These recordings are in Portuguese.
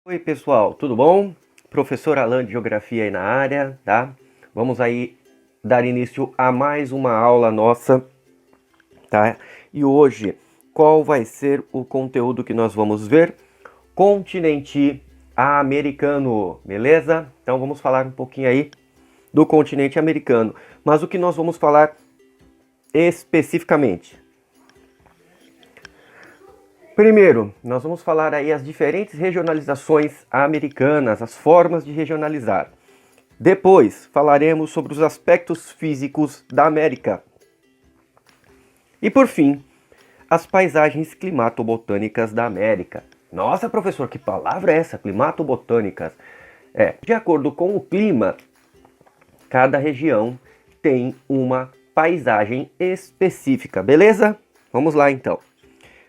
Oi pessoal, tudo bom? Professor Alan de Geografia aí na área, tá? Vamos aí dar início a mais uma aula nossa, tá? E hoje, qual vai ser o conteúdo que nós vamos ver? Continente americano, beleza? Então vamos falar um pouquinho aí do continente americano. Mas o que nós vamos falar especificamente? Primeiro, nós vamos falar aí as diferentes regionalizações americanas, as formas de regionalizar. Depois, falaremos sobre os aspectos físicos da América. E por fim, as paisagens climatobotânicas da América. Nossa, professor, que palavra é essa? Climatobotânicas. De acordo com o clima, cada região tem uma paisagem específica, beleza? Vamos lá então.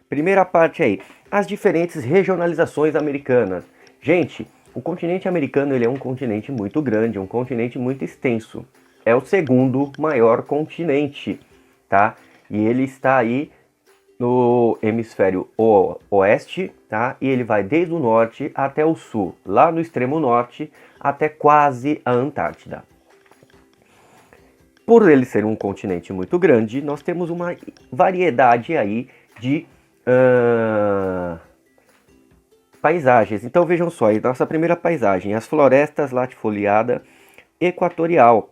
Primeira parte aí, as diferentes regionalizações americanas. Gente, o continente americano ele é um continente muito grande, um continente muito extenso. É o segundo maior continente, tá? E ele está aí no hemisfério oeste, tá? E ele vai desde o norte até o sul, lá no extremo norte até quase a Antártida. Por ele ser um continente muito grande, nós temos uma variedade aí de paisagens. Então vejam só, nossa primeira paisagem, as florestas latifoliada equatorial,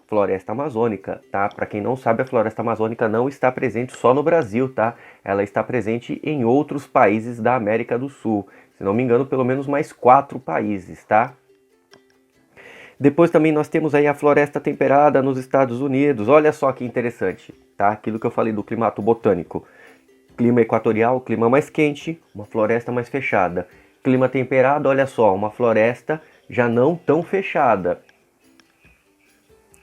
floresta amazônica, tá? Para quem não sabe, a floresta amazônica não está presente só no Brasil, tá? Ela está presente em outros países da América do Sul. Se não me engano, pelo menos mais 4 países, tá? Depois também nós temos aí a floresta temperada nos Estados Unidos. Olha só que interessante, tá? Aquilo que eu falei do climato botânico. Clima equatorial, clima mais quente, uma floresta mais fechada. Clima temperado, olha só, uma floresta já não tão fechada.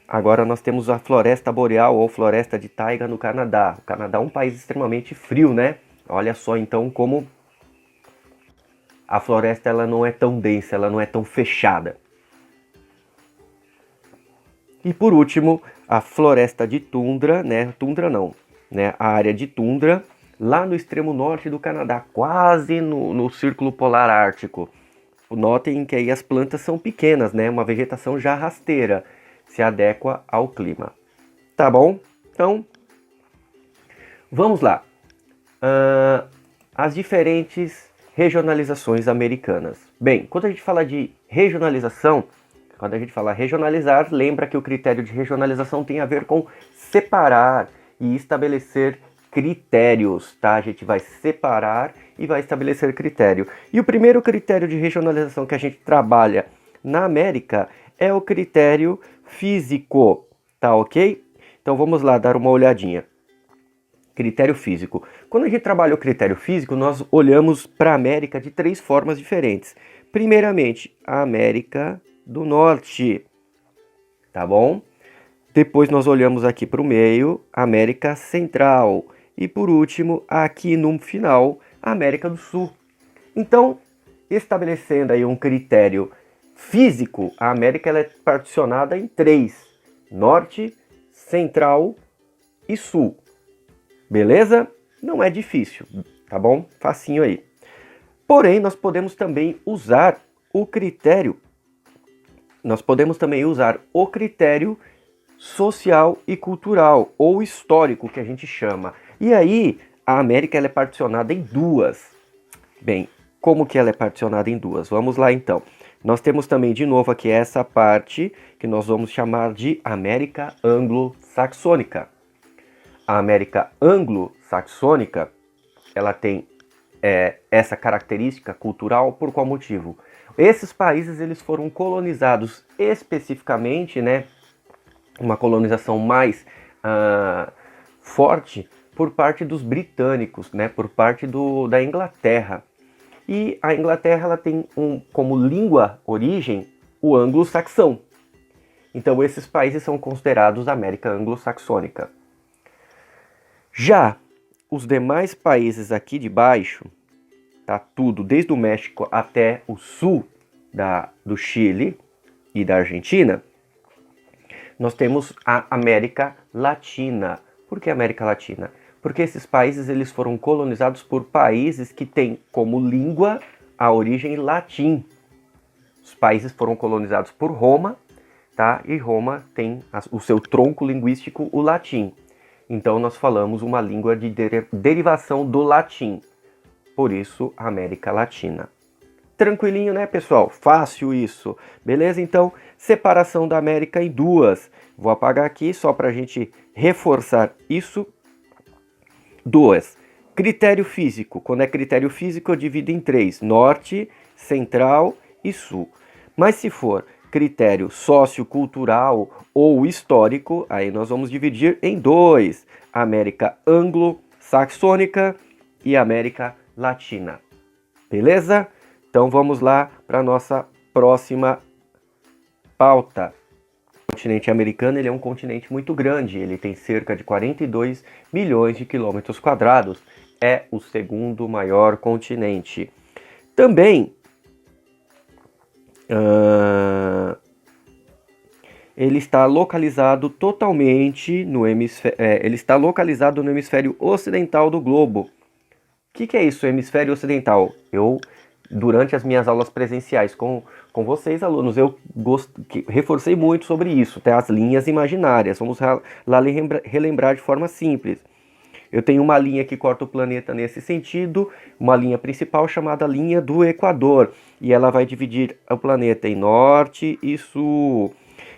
Agora nós temos a floresta boreal ou floresta de taiga no Canadá. O Canadá é um país extremamente frio, né? Olha só então como a floresta ela não é tão densa, ela não é tão fechada. E por último, a floresta de tundra, né? Tundra não, né? A área de tundra lá no extremo norte do Canadá, quase no círculo polar ártico. Notem que aí as plantas são pequenas, né? Uma vegetação já rasteira, se adequa ao clima. Tá bom? Então, vamos lá. As diferentes regionalizações americanas. Bem, quando a gente fala de regionalização, quando a gente fala regionalizar, lembra que o critério de regionalização tem a ver com separar e estabelecer critérios, tá? A gente vai separar e vai estabelecer critério. E o primeiro critério de regionalização que a gente trabalha na América é o critério físico, tá ok? Então vamos lá dar uma olhadinha. Critério físico. Quando a gente trabalha o critério físico, nós olhamos para a América de 3 formas diferentes. Primeiramente, a América do Norte, tá bom? Depois nós olhamos aqui para o meio, América Central. E por último, aqui no final, América do Sul. Então, estabelecendo aí um critério físico, a América ela é particionada em 3: Norte, Central e Sul. Beleza? Não é difícil, tá bom? Facinho aí. Porém, nós podemos também usar o critério social e cultural, ou histórico, que a gente chama. E aí, a América ela é particionada em 2. Bem, como que ela é particionada em 2? Vamos lá então. Nós temos também, de novo, aqui essa parte que nós vamos chamar de América Anglo-Saxônica. A América Anglo-Saxônica, ela tem essa característica cultural por qual motivo? Esses países eles foram colonizados especificamente, né? Uma colonização mais forte por parte dos britânicos, né? Por parte da Inglaterra. E a Inglaterra ela tem como língua origem o anglo-saxão. Então esses países são considerados América Anglo-Saxônica. Já os demais países aqui de baixo, tá tudo desde o México até o sul do Chile e da Argentina, nós temos a América Latina. Por que América Latina? Porque esses países eles foram colonizados por países que têm como língua a origem latim. Os países foram colonizados por Roma, tá? E Roma tem o seu tronco linguístico, o latim. Então nós falamos uma língua de derivação do latim. Por isso, América Latina. Tranquilinho, né, pessoal? Fácil isso. Beleza? Então, separação da América em duas. Vou apagar aqui só para a gente reforçar isso. Duas. Critério físico. Quando é critério físico, eu divido em três: norte, central e sul. Mas se for critério sociocultural ou histórico, aí nós vamos dividir em dois: América anglo-saxônica e América Latina. Beleza? Então vamos lá para a nossa próxima pauta. O continente americano ele é um continente muito grande, ele tem cerca de 42 milhões de quilômetros quadrados, é o segundo maior continente. Também ele está localizado totalmente no hemisfério ocidental do globo. O que é isso, hemisfério ocidental? Durante as minhas aulas presenciais com vocês, alunos, eu reforcei muito sobre isso, tá? As linhas imaginárias. Vamos lá relembrar de forma simples. Eu tenho uma linha que corta o planeta nesse sentido, uma linha principal chamada linha do Equador, e ela vai dividir o planeta em norte e sul.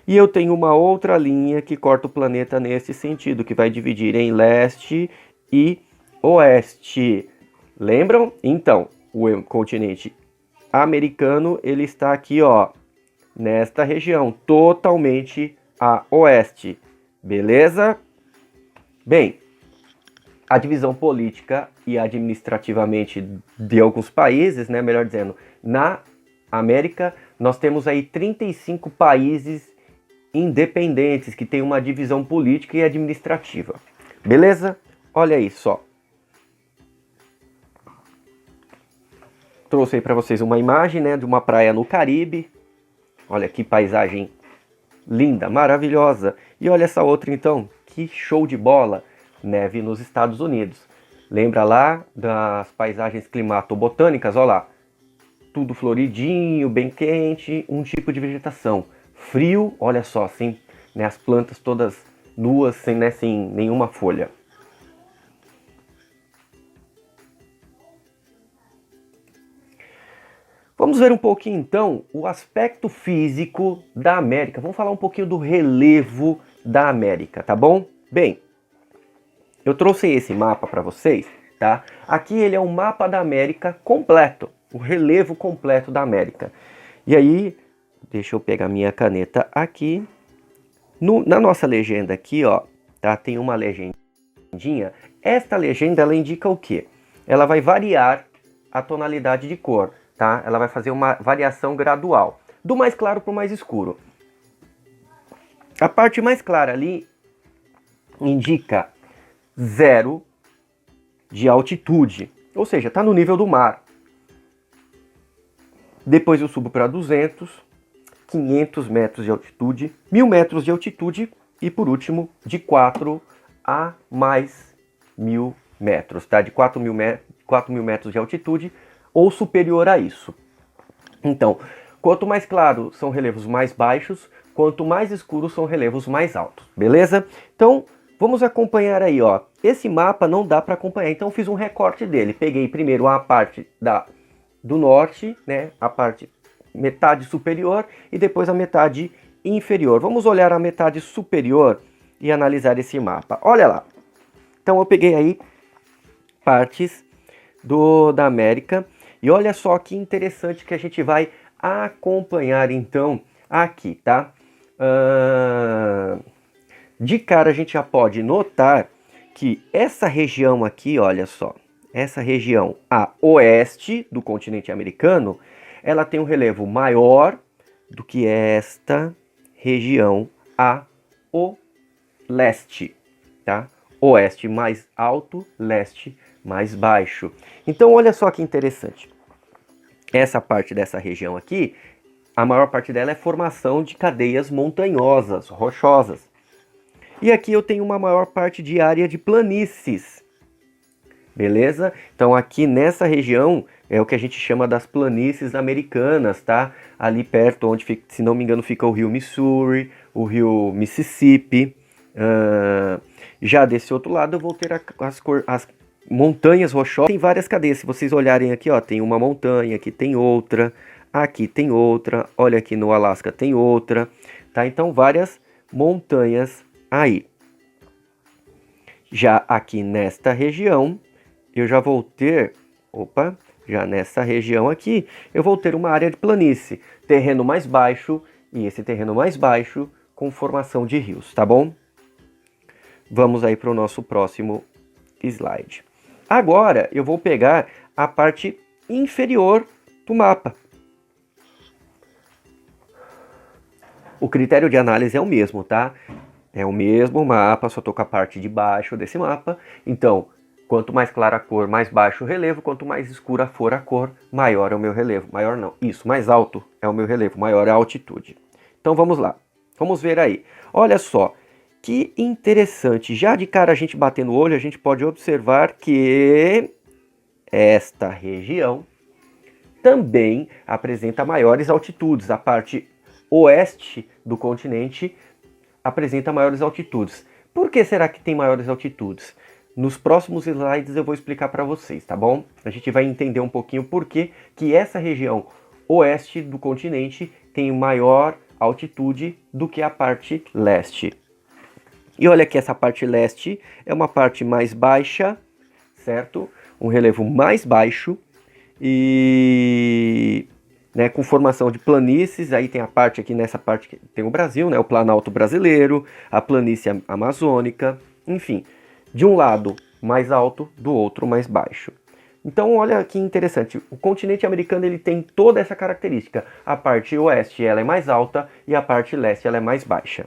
E eu tenho uma outra linha que corta o planeta nesse sentido, que vai dividir em leste e oeste. Lembram? Então, o continente americano, ele está aqui, ó, nesta região, totalmente a oeste. Beleza? Bem, a divisão política e administrativamente de alguns países, né, melhor dizendo, na América, nós temos aí 35 países independentes que têm uma divisão política e administrativa. Beleza? Olha aí só. Trouxe aí para vocês uma imagem, né, de uma praia no Caribe. Olha que paisagem linda, maravilhosa. E olha essa outra então, que show de bola. Neve nos Estados Unidos. Lembra lá das paisagens climatobotânicas? Olha lá, tudo floridinho, bem quente, um tipo de vegetação. Frio, olha só, assim, né, as plantas todas nuas, sem nenhuma folha. Vamos ver um pouquinho então o aspecto físico da América. Vamos falar um pouquinho do relevo da América, tá bom? Bem, eu trouxe esse mapa para vocês, tá? Aqui ele é um mapa da América completo, o relevo completo da América. E aí, deixa eu pegar minha caneta aqui. Na nossa legenda aqui, ó, tá? Tem uma legendinha. Esta legenda, ela indica o quê? Ela vai variar a tonalidade de cor, tá? Ela vai fazer uma variação gradual, do mais claro para o mais escuro. A parte mais clara ali indica 0 de altitude, ou seja, está no nível do mar. Depois eu subo para 200, 500 metros de altitude, 1000 metros de altitude e por último de 4 a mais 1000 metros, tá? De 4 mil metros de altitude ou superior a isso. Então, quanto mais claro são relevos mais baixos, quanto mais escuros são relevos mais altos, beleza? Então, vamos acompanhar aí, ó. Esse mapa não dá para acompanhar, então eu fiz um recorte dele. Peguei primeiro a parte do norte, né? A parte metade superior e depois a metade inferior. Vamos olhar a metade superior e analisar esse mapa. Olha lá. Então eu peguei aí partes da América e olha só que interessante que a gente vai acompanhar então aqui, tá? De cara a gente já pode notar que essa região aqui, olha só, essa região a oeste do continente americano, ela tem um relevo maior do que esta região a leste, tá? Oeste mais alto, leste mais baixo. Então olha só que interessante. Essa parte dessa região aqui, a maior parte dela é formação de cadeias montanhosas, rochosas. E aqui eu tenho uma maior parte de área de planícies. Beleza? Então aqui nessa região é o que a gente chama das planícies americanas, tá? Ali perto, onde, fica, se não me engano, fica o rio Missouri, o rio Mississippi. Já desse outro lado eu vou ter as montanhas rochosas. Tem várias cadeias, se vocês olharem aqui, ó, tem uma montanha, aqui tem outra, olha aqui no Alasca tem outra, tá? Então várias montanhas aí. Já aqui nesta região, eu já vou ter, já nessa região aqui, eu vou ter uma área de planície, terreno mais baixo, e esse terreno mais baixo com formação de rios, tá bom? Vamos aí para o nosso próximo slide. Agora eu vou pegar a parte inferior do mapa. O critério de análise é o mesmo, tá? É o mesmo mapa, só tô com a parte de baixo desse mapa. Então, quanto mais clara a cor, mais baixo o relevo. Quanto mais escura for a cor, maior é o meu relevo. Maior não, isso, mais alto é o meu relevo, maior é a altitude. Então vamos lá, vamos ver aí. Olha só, que interessante. Já de cara a gente batendo o olho, a gente pode observar que esta região também apresenta maiores altitudes. A parte oeste do continente apresenta maiores altitudes. Por que será que tem maiores altitudes? Nos próximos slides eu vou explicar para vocês, tá bom? A gente vai entender um pouquinho por que essa região oeste do continente tem maior altitude do que a parte leste. E olha que essa parte leste é uma parte mais baixa, certo? Um relevo mais baixo e com formação de planícies. Aí tem a parte aqui, nessa parte que tem o Brasil, né? O Planalto brasileiro, a planície amazônica, enfim. De um lado mais alto, do outro mais baixo. Então olha que interessante, o continente americano ele tem toda essa característica. A parte oeste ela é mais alta e a parte leste ela é mais baixa.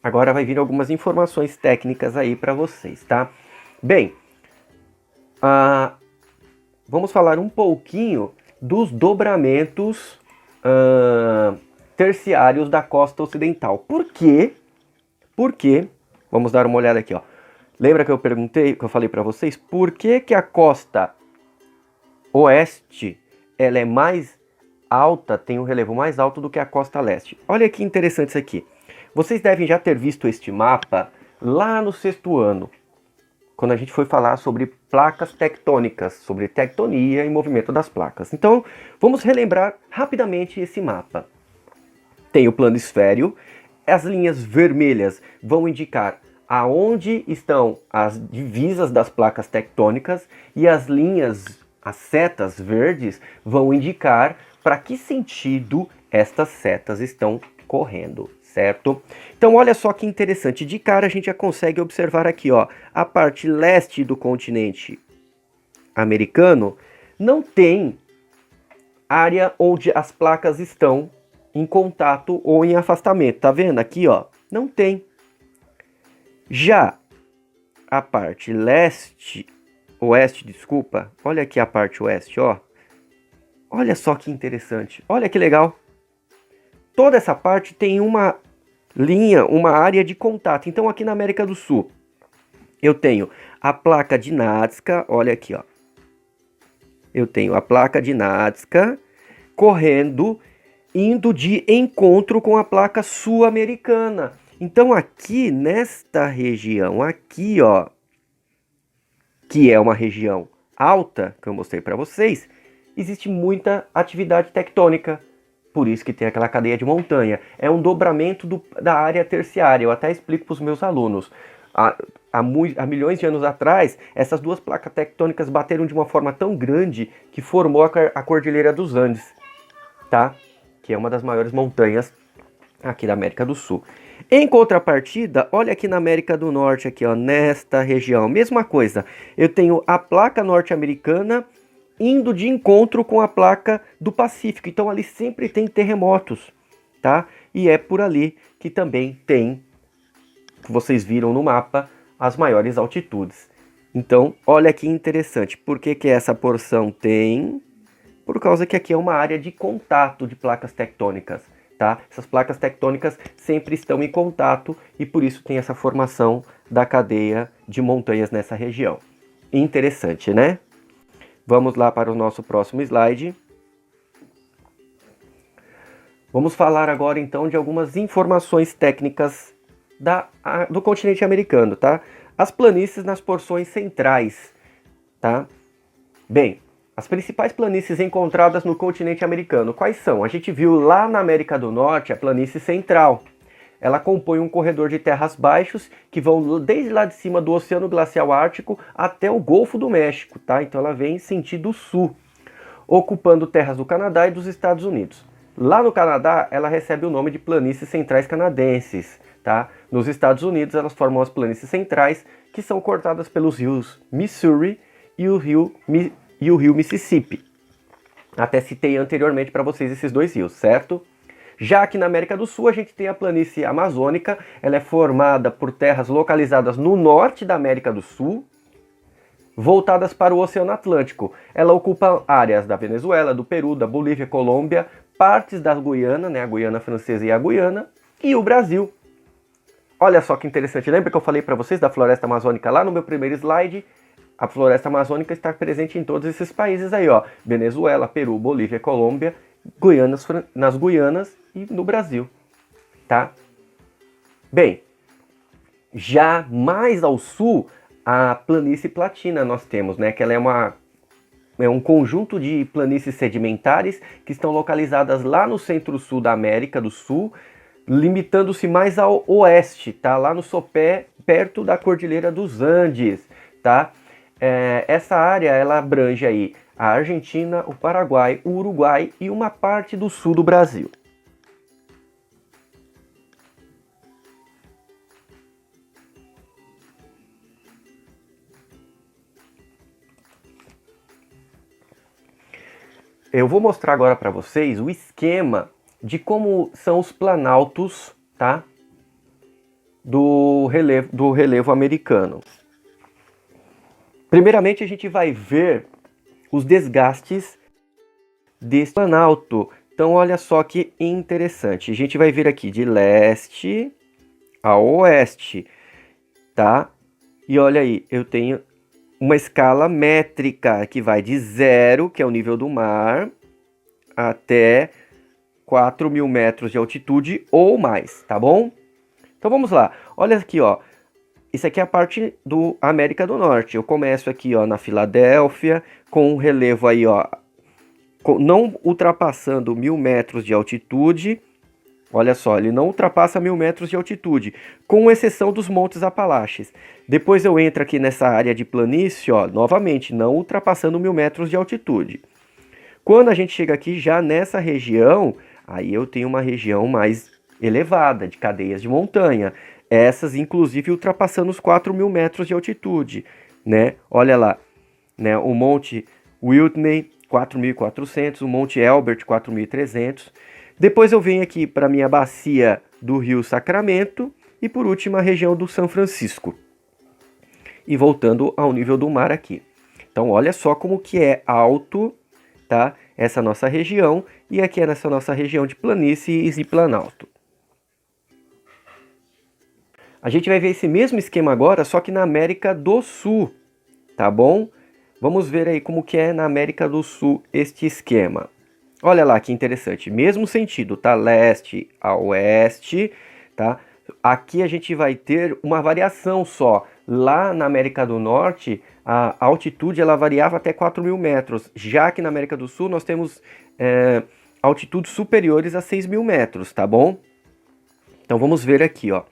Agora vai vir algumas informações técnicas aí para vocês, tá? Bem, vamos falar um pouquinho dos dobramentos terciários da costa ocidental. Por quê? Porque, vamos dar uma olhada aqui, ó. Lembra que eu perguntei, que eu falei para vocês, por que a costa oeste ela é mais alta, tem um relevo mais alto do que a costa leste? Olha que interessante isso aqui. Vocês devem já ter visto este mapa lá no 6º ano, quando a gente foi falar sobre placas tectônicas, sobre tectonia e movimento das placas. Então, vamos relembrar rapidamente esse mapa. Tem o planisfério, as linhas vermelhas vão indicar aonde estão as divisas das placas tectônicas e as linhas, as setas verdes, vão indicar para que sentido estas setas estão correndo, certo? Então olha só que interessante, de cara a gente já consegue observar aqui, ó, a parte leste do continente americano não tem área onde as placas estão em contato ou em afastamento, tá vendo aqui, ó? Não tem. Já a parte oeste, desculpa, olha aqui a parte oeste, ó. Olha só que interessante, olha que legal. Toda essa parte tem uma linha, uma área de contato. Então aqui na América do Sul, eu tenho a placa de Nazca, olha aqui, ó. Eu tenho a placa de Nazca correndo, indo de encontro com a placa sul-americana. Então aqui nesta região aqui, ó, que é uma região alta, que eu mostrei para vocês, existe muita atividade tectônica. Por isso que tem aquela cadeia de montanha. É um dobramento da área terciária. Eu até explico para os meus alunos. Há milhões de anos atrás, essas duas placas tectônicas bateram de uma forma tão grande que formou a Cordilheira dos Andes, tá? Que é uma das maiores montanhas aqui da América do Sul. Em contrapartida, olha aqui na América do Norte, aqui, ó, nesta região, mesma coisa. Eu tenho a placa norte-americana indo de encontro com a placa do Pacífico. Então ali sempre tem terremotos, tá? E é por ali que também tem, que vocês viram no mapa, as maiores altitudes. Então, olha que interessante. Por que essa porção tem? Por causa que aqui é uma área de contato de placas tectônicas, tá? Essas placas tectônicas sempre estão em contato e por isso tem essa formação da cadeia de montanhas nessa região. Interessante, né? Vamos lá para o nosso próximo slide. Vamos falar agora então de algumas informações técnicas do continente americano, tá? As planícies nas porções centrais, tá? Bem, as principais planícies encontradas no continente americano, quais são? A gente viu lá na América do Norte a planície central. Ela compõe um corredor de terras baixos que vão desde lá de cima do Oceano Glacial Ártico até o Golfo do México, tá? Então ela vem em sentido sul, ocupando terras do Canadá e dos Estados Unidos. Lá no Canadá, ela recebe o nome de Planícies Centrais Canadenses, tá? Nos Estados Unidos, elas formam as Planícies Centrais, que são cortadas pelos rios Missouri e o rio Mississippi. Até citei anteriormente para vocês esses dois rios, certo? Já aqui na América do Sul, a gente tem a planície amazônica. Ela é formada por terras localizadas no norte da América do Sul, voltadas para o Oceano Atlântico. Ela ocupa áreas da Venezuela, do Peru, da Bolívia, Colômbia, partes da Guiana, né, a Guiana Francesa e a Guiana, e o Brasil. Olha só que interessante, lembra que eu falei para vocês da floresta amazônica lá no meu primeiro slide? A floresta amazônica está presente em todos esses países aí, ó. Venezuela, Peru, Bolívia, Colômbia, nas Guianas e no Brasil, tá? Bem, já mais ao sul, a planície platina nós temos, né? Que ela é um conjunto de planícies sedimentares que estão localizadas lá no centro-sul da América do Sul, limitando-se mais ao oeste, tá? Lá no sopé, perto da Cordilheira dos Andes, tá? Essa área, ela abrange aí a Argentina, o Paraguai, o Uruguai e uma parte do sul do Brasil. Eu vou mostrar agora para vocês o esquema de como são os planaltos, tá? Do relevo americano. Primeiramente, a gente vai ver os desgastes desse planalto. Então, olha só que interessante. A gente vai vir aqui de leste a oeste, tá? E olha aí, eu tenho uma escala métrica que vai de 0, que é o nível do mar, até 4.000 metros de altitude ou mais, tá bom? Então vamos lá. Olha aqui, ó. Isso aqui é a parte do América do Norte. Eu começo aqui, ó, na Filadélfia, com um relevo aí, ó, não ultrapassando 1.000 metros de altitude. Olha só, ele não ultrapassa 1.000 metros de altitude, com exceção dos Montes Apalaches. Depois eu entro aqui nessa área de planície, ó, novamente, não ultrapassando 1.000 metros de altitude. Quando a gente chega aqui já nessa região, aí eu tenho uma região mais elevada, de cadeias de montanha. Essas, inclusive, ultrapassando os 4.000 metros de altitude, né? Olha lá, né? O Monte Whitney, 4.400, o Monte Elbert, 4.300. Depois eu venho aqui para a minha bacia do Rio Sacramento e, por último, a região do São Francisco. E voltando ao nível do mar aqui. Então, olha só como que é alto, tá? Essa nossa região, e aqui é nessa nossa região de planícies e planalto. A gente vai ver esse mesmo esquema agora, só que na América do Sul, tá bom? Vamos ver aí como que é na América do Sul este esquema. Olha lá que interessante, mesmo sentido, tá? Leste a oeste, tá? Aqui a gente vai ter uma variação só. Lá na América do Norte, a altitude ela variava até 4.000 metros. Já que na América do Sul nós temos altitudes superiores a 6.000 metros, tá bom? Então vamos ver aqui, ó.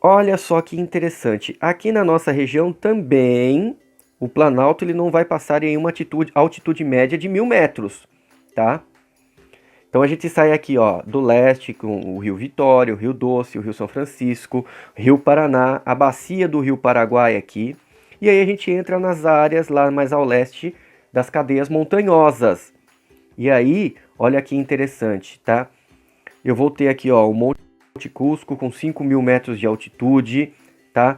Olha só que interessante. Aqui na nossa região também, o Planalto ele não vai passar em uma altitude média de 1.000 metros, tá? Então a gente sai aqui, ó, do leste com o Rio Vitória, o Rio Doce, o Rio São Francisco, Rio Paraná, a bacia do Rio Paraguai aqui. E aí a gente entra nas áreas lá mais ao leste das cadeias montanhosas. E aí, olha que interessante, tá? Eu vou ter aqui, ó, o Monte Cusco com 5.000 metros de altitude, tá?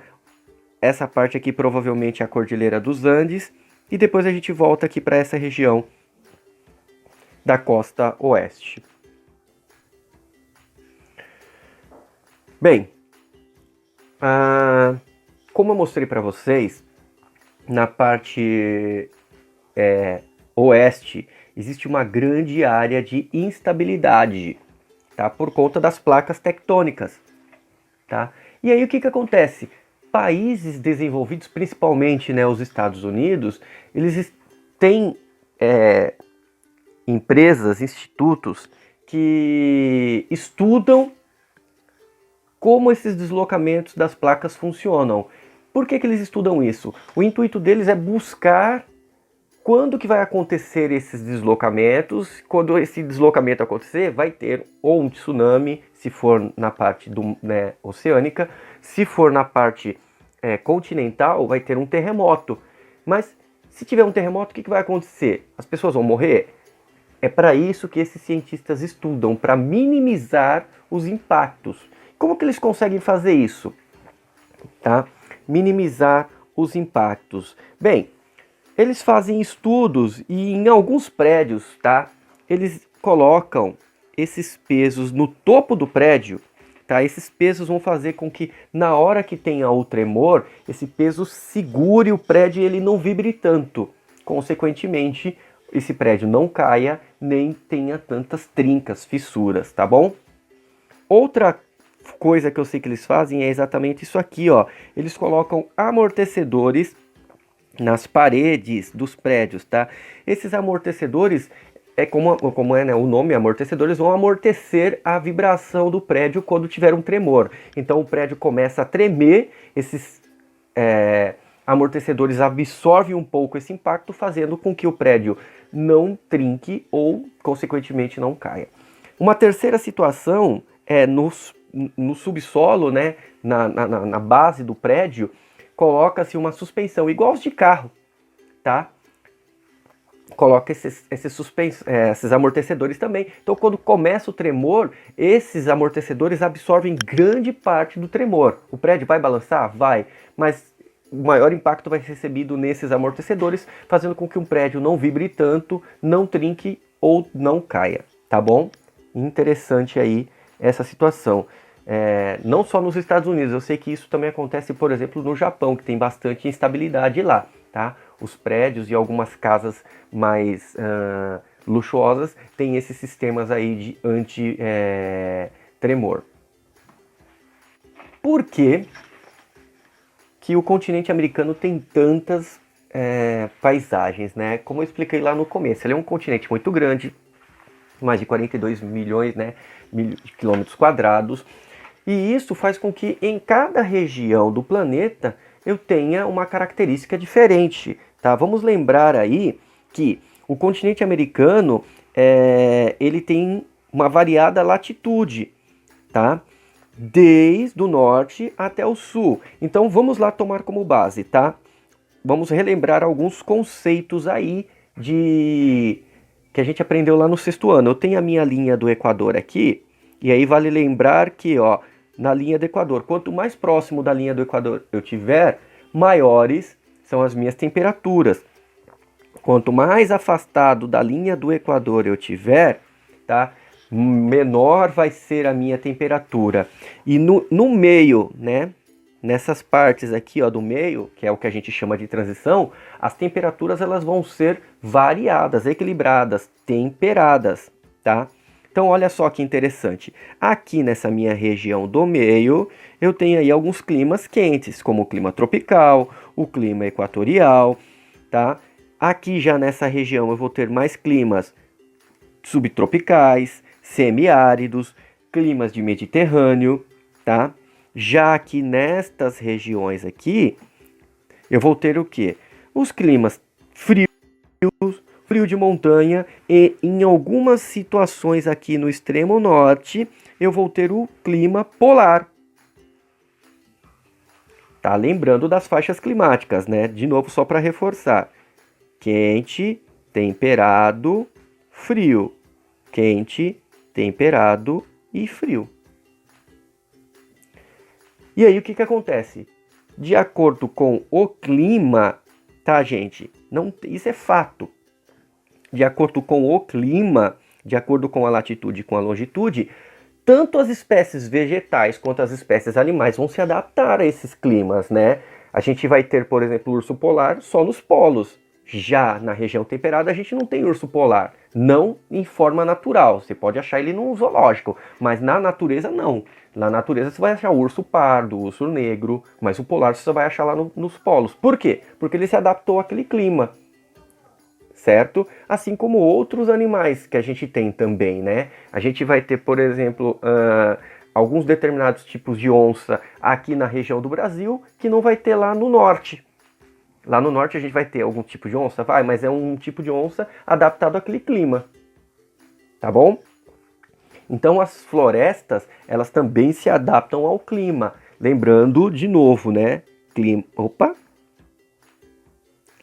Essa parte aqui provavelmente é a Cordilheira dos Andes. E depois a gente volta aqui para essa região da costa oeste. Bem, Como eu mostrei para vocês, na parte oeste existe uma grande área de instabilidade, tá? Por conta das placas tectônicas, tá? E aí o que acontece? Países desenvolvidos, principalmente, né, os Estados Unidos, eles têm empresas, institutos que estudam como esses deslocamentos das placas funcionam. Por que eles estudam isso? O intuito deles é buscar quando que vai acontecer esses deslocamentos. Quando esse deslocamento acontecer, vai ter ou um tsunami, se for na parte oceânica, se for na parte continental, vai ter um terremoto. Mas se tiver um terremoto, o que vai acontecer? As pessoas vão morrer? É para isso que esses cientistas estudam, para minimizar os impactos. Como que eles conseguem fazer isso? Tá? Minimizar os impactos. Bem, eles fazem estudos e em alguns prédios, tá? Eles colocam esses pesos no topo do prédio, tá? Esses pesos vão fazer com que na hora que tenha o tremor, esse peso segure o prédio e ele não vibre tanto. Consequentemente, esse prédio não caia nem tenha tantas trincas, fissuras, tá bom? Outra coisa que eu sei que eles fazem é exatamente isso aqui, ó. Eles colocam amortecedores nas paredes dos prédios, tá? Esses amortecedores, como é, né, o nome, amortecedores, vão amortecer a vibração do prédio quando tiver um tremor. Então o prédio começa a tremer, esses amortecedores absorvem um pouco esse impacto, fazendo com que o prédio não trinque ou, consequentemente, não caia. Uma terceira situação é no subsolo, né, na base do prédio, coloca-se uma suspensão, igual os de carro, tá? Coloca esses amortecedores também. Então, quando começa o tremor, esses amortecedores absorvem grande parte do tremor. O prédio vai balançar? Vai, mas o maior impacto vai ser recebido nesses amortecedores, fazendo com que um prédio não vibre tanto, não trinque ou não caia, tá bom? Interessante aí essa situação. Não só nos Estados Unidos, eu sei que isso também acontece, por exemplo, no Japão, que tem bastante instabilidade lá, tá? Os prédios e algumas casas mais luxuosas têm esses sistemas aí de anti-tremor. Por que o continente americano tem tantas paisagens, né? Como eu expliquei lá no começo, ele é um continente muito grande, mais de 42 milhões, né, de quilômetros quadrados, e isso faz com que em cada região do planeta eu tenha uma característica diferente, tá? Vamos lembrar aí que o continente americano ele tem uma variada latitude, tá? Desde o norte até o sul. Então vamos lá tomar como base, tá? Vamos relembrar alguns conceitos aí que a gente aprendeu lá no sexto ano. Eu tenho a minha linha do Equador aqui, e aí vale lembrar que, ó, na linha do Equador, quanto mais próximo da linha do Equador eu tiver, maiores são as minhas temperaturas. Quanto mais afastado da linha do Equador eu tiver, tá, menor vai ser a minha temperatura. E no meio, né, nessas partes aqui, ó, do meio, que é o que a gente chama de transição, as temperaturas elas vão ser variadas, equilibradas, temperadas, tá? Então olha só que interessante. Aqui nessa minha região do meio, eu tenho aí alguns climas quentes, como o clima tropical, o clima equatorial, tá? Aqui já nessa região eu vou ter mais climas subtropicais, semiáridos, climas de Mediterrâneo, tá? Já aqui nestas regiões aqui, eu vou ter o quê? Os climas frios, frio de montanha e em algumas situações aqui no extremo norte, eu vou ter o clima polar. Tá? Lembrando das faixas climáticas, né? De novo, só para reforçar. Quente, temperado, frio. Quente, temperado e frio. E aí o que acontece? De acordo com o clima, tá, gente? Não, isso é fato. De acordo com o clima, de acordo com a latitude e com a longitude, tanto as espécies vegetais quanto as espécies animais vão se adaptar a esses climas, né? A gente vai ter, por exemplo, o urso polar só nos polos. Já na região temperada a gente não tem urso polar, não em forma natural. Você pode achar ele num zoológico, mas na natureza não. Na natureza você vai achar o urso pardo, o urso negro, mas o polar você só vai achar lá nos polos. Por quê? Porque ele se adaptou àquele clima, certo? Assim como outros animais que a gente tem também, né? A gente vai ter, por exemplo, alguns determinados tipos de onça aqui na região do Brasil que não vai ter lá no norte. Lá no norte a gente vai ter algum tipo de onça? Vai, mas é um tipo de onça adaptado àquele clima. Tá bom? Então as florestas, elas também se adaptam ao clima. Lembrando de novo, né?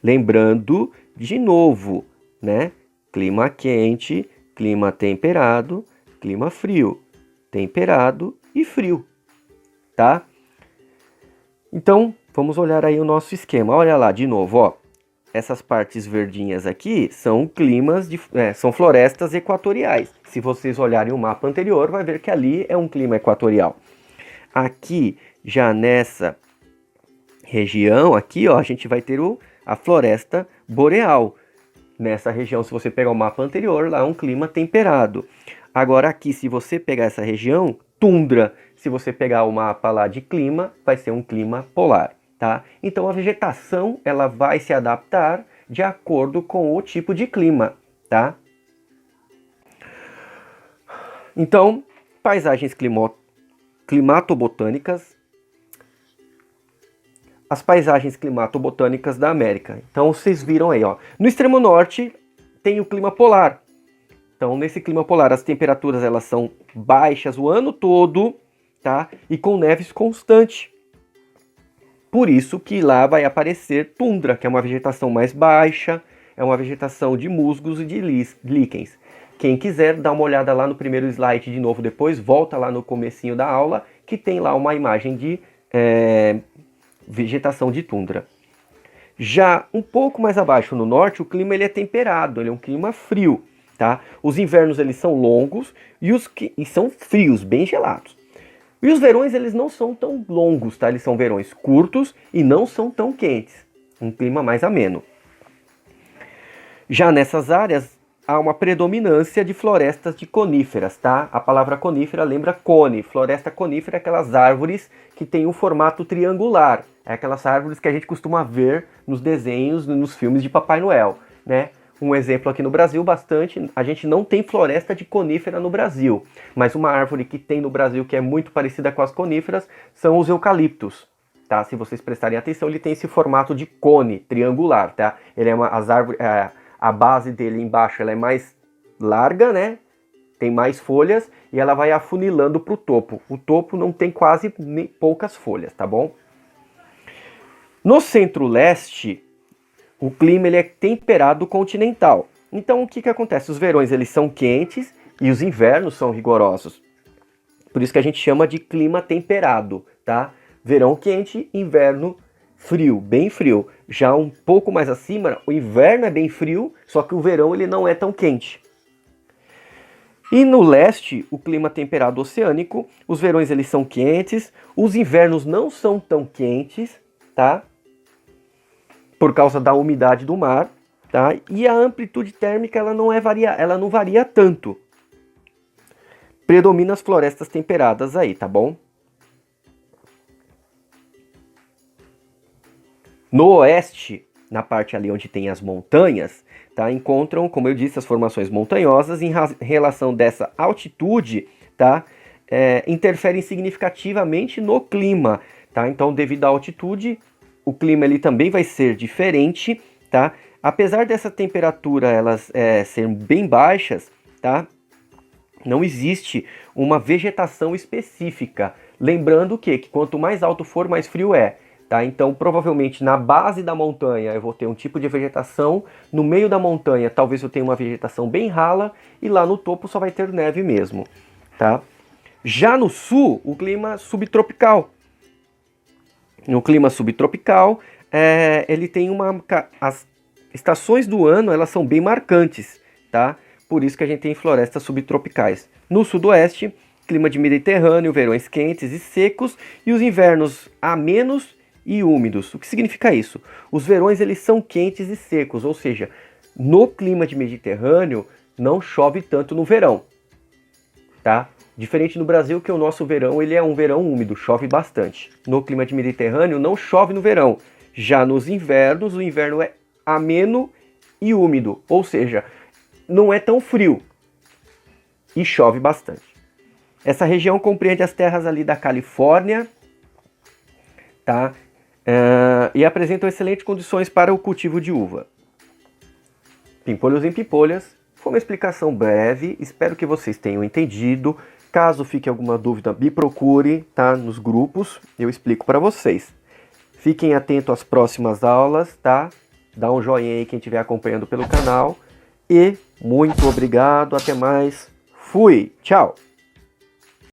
Lembrando de novo, né? Clima quente, clima temperado, clima frio. Temperado e frio, tá? Então, vamos olhar aí o nosso esquema. Olha lá, de novo, ó. Essas partes verdinhas aqui são são florestas equatoriais. Se vocês olharem o mapa anterior, vai ver que ali é um clima equatorial. Aqui, já nessa região aqui, ó, a gente vai ter a floresta boreal. Nessa região, se você pegar o mapa anterior, lá é um clima temperado. Agora aqui, se você pegar essa região, tundra. Se você pegar o mapa lá de clima, vai ser um clima polar, tá? Então a vegetação, ela vai se adaptar de acordo com o tipo de clima, tá? Então, paisagens climatobotânicas. As paisagens climatobotânicas da América. Então vocês viram aí, ó. No extremo norte tem o clima polar. Então, nesse clima polar, as temperaturas elas são baixas o ano todo, tá? E com neves constante. Por isso que lá vai aparecer tundra, que é uma vegetação mais baixa, é uma vegetação de musgos e de líquens. Quem quiser, dá uma olhada lá no primeiro slide de novo depois, volta lá no comecinho da aula, que tem lá uma imagem de vegetação de tundra. Já um pouco mais abaixo no norte, o clima ele é temperado, ele é um clima frio. Tá? Os invernos eles são longos e são frios, bem gelados. E os verões eles não são tão longos, tá? Eles são verões curtos e não são tão quentes. Um clima mais ameno. Já nessas áreas há uma predominância de florestas de coníferas, tá? A palavra conífera lembra cone. Floresta conífera é aquelas árvores que têm um formato triangular. É aquelas árvores que a gente costuma ver nos desenhos, nos filmes de Papai Noel, né? Um exemplo aqui no Brasil, a gente não tem floresta de conífera no Brasil, mas uma árvore que tem no Brasil que é muito parecida com as coníferas são os eucaliptos, tá? Se vocês prestarem atenção, ele tem esse formato de cone triangular, tá? Ele é a base dele embaixo ela é mais larga, né? Tem mais folhas e ela vai afunilando para o topo. O topo não tem quase nem poucas folhas, tá bom? No centro-leste, o clima ele é temperado continental. Então o que acontece? Os verões eles são quentes e os invernos são rigorosos. Por isso que a gente chama de clima temperado, tá? Verão quente, inverno frio, bem frio. Já um pouco mais acima, o inverno é bem frio, só que o verão ele não é tão quente. E no leste, o clima temperado oceânico, os verões eles são quentes, os invernos não são tão quentes, tá? Por causa da umidade do mar, tá? E a amplitude térmica ela não varia tanto. Predomina as florestas temperadas aí, tá bom? No oeste, na parte ali onde tem as montanhas, tá? Encontram, como eu disse, as formações montanhosas em relação dessa altitude, tá? Interferem significativamente no clima, tá? Então, devido à altitude, o clima ele também vai ser diferente, tá? Apesar dessa temperatura elas serem bem baixas, tá? Não existe uma vegetação específica. Lembrando que quanto mais alto for, mais frio é, tá? Então, provavelmente na base da montanha eu vou ter um tipo de vegetação, no meio da montanha talvez eu tenha uma vegetação bem rala e lá no topo só vai ter neve mesmo, tá? Já no sul, o clima subtropical. No clima subtropical, ele tem as estações do ano elas são bem marcantes, tá? Por isso que a gente tem florestas subtropicais. No sudoeste, Clima de Mediterrâneo, verões quentes e secos, e os invernos amenos e úmidos. O que significa isso? Os verões eles são quentes e secos, ou seja, no clima de Mediterrâneo não chove tanto no verão, tá? Diferente no Brasil, que o nosso verão ele é um verão úmido, chove bastante. No clima de Mediterrâneo não chove no verão. Já nos invernos, o inverno é ameno e úmido, ou seja, não é tão frio e chove bastante. Essa região compreende as terras ali da Califórnia, tá? E apresentam excelentes condições para o cultivo de uva. Pimpolhos em Pimpolhas, foi uma explicação breve, espero que vocês tenham entendido. Caso fique alguma dúvida, me procure, tá? Nos grupos, eu explico para vocês. Fiquem atentos às próximas aulas, tá? Dá um joinha aí quem estiver acompanhando pelo canal. E muito obrigado, até mais. Fui, tchau!